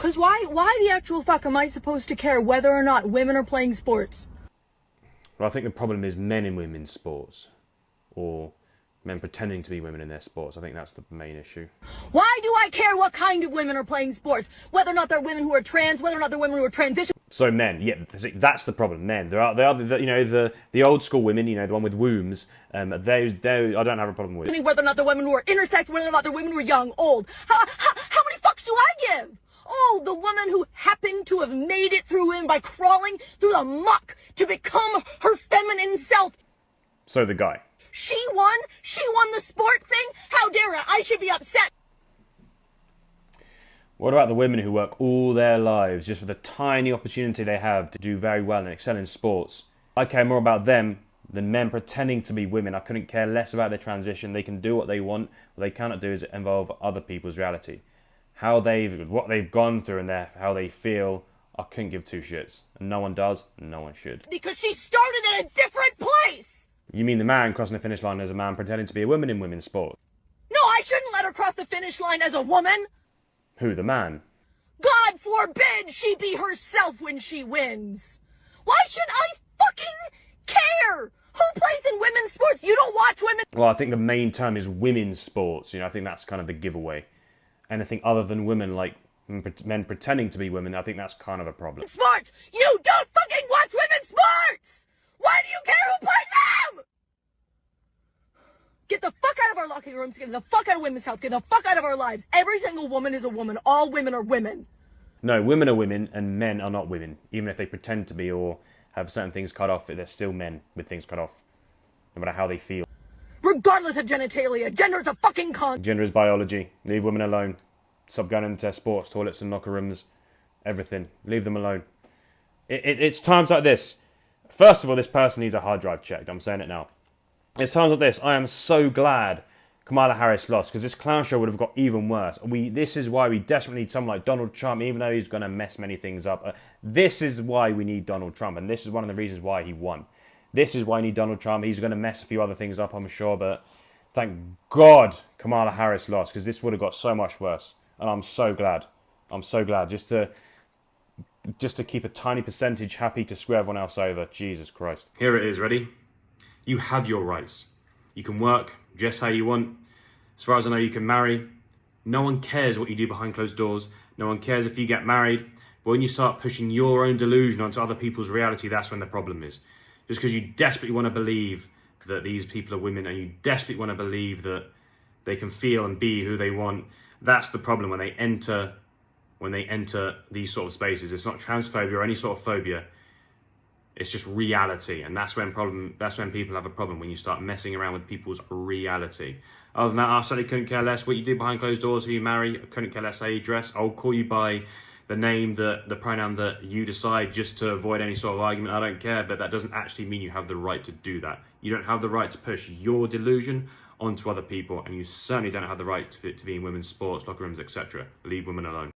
Cause why the actual fuck am I supposed to care whether or not women are playing sports? Well, I think the problem is men in women's sports, or men pretending to be women in their sports. I think that's the main issue. Why do I care what kind of women are playing sports? Whether or not they're women who are trans, whether or not they're women who are transition. So men, yeah, that's the problem. Men, they are the old school women, the one with wombs. I don't have a problem with it. Whether or not they're women who are intersex, whether or not they're women who are young, old. How many fucks do I give? Oh, the woman who happened to have made it through him by crawling through the muck to become her feminine self. So the guy. She won the sport thing? How dare I should be upset. What about the women who work all their lives just for the tiny opportunity they have to do very well and excel in sports? I care more about them than men pretending to be women. I couldn't care less about their transition. They can do what they want. What they cannot do is involve other people's reality. What they've gone through and how they feel, I couldn't give two shits. And no one does, and no one should. Because she started in a different place! You mean the man crossing the finish line as a man pretending to be a woman in women's sport? No, I shouldn't let her cross the finish line as a woman! Who, the man? God forbid she be herself when she wins! Why should I fucking care? Who plays in women's sports? You don't watch women... Well, I think the main term is women's sports. I think that's kind of the giveaway. Anything other than women, like men pretending to be women, I think that's kind of a problem. Sports! You don't fucking watch women's sports! Why do you care who plays them? Get the fuck out of our locker rooms, get the fuck out of women's health, get the fuck out of our lives. Every single woman is a woman. All women are women. No, women are women and men are not women. Even if they pretend to be or have certain things cut off, they're still men with things cut off. No matter how they feel. Regardless of genitalia, gender is a fucking con. Gender is biology. Leave women alone. Stop going into sports, toilets and locker rooms. Everything. Leave them alone. It's times like this. First of all, this person needs a hard drive checked. I'm saying it now. It's times like this. I am so glad Kamala Harris lost, because this clown show would have got even worse. This is why we desperately need someone like Donald Trump, even though he's going to mess many things up. This is why we need Donald Trump, and this is one of the reasons why he won. This is why we need Donald Trump. He's going to mess a few other things up, I'm sure, but thank God Kamala Harris lost, because this would have got so much worse. And I'm so glad. I'm so glad. Just to keep a tiny percentage happy to screw everyone else over. Jesus Christ. Here it is, ready? You have your rights. You can work just how you want. As far as I know, you can marry. No one cares what you do behind closed doors. No one cares if you get married. But when you start pushing your own delusion onto other people's reality, that's when the problem is. Just because you desperately want to believe that these people are women and you desperately want to believe that they can feel and be who they want, that's the problem when they enter these sort of spaces. It's not transphobia or any sort of phobia. It's just reality, and that's when people have a problem, when you start messing around with people's reality. Other than that, I certainly couldn't care less what you do behind closed doors, who you marry. I couldn't care less how you dress. I'll call you by the pronoun that you decide, just to avoid any sort of argument. I don't care, but that doesn't actually mean you have the right to do that. You don't have the right to push your delusion onto other people, and you certainly don't have the right to be in women's sports, locker rooms, etc. Leave women alone.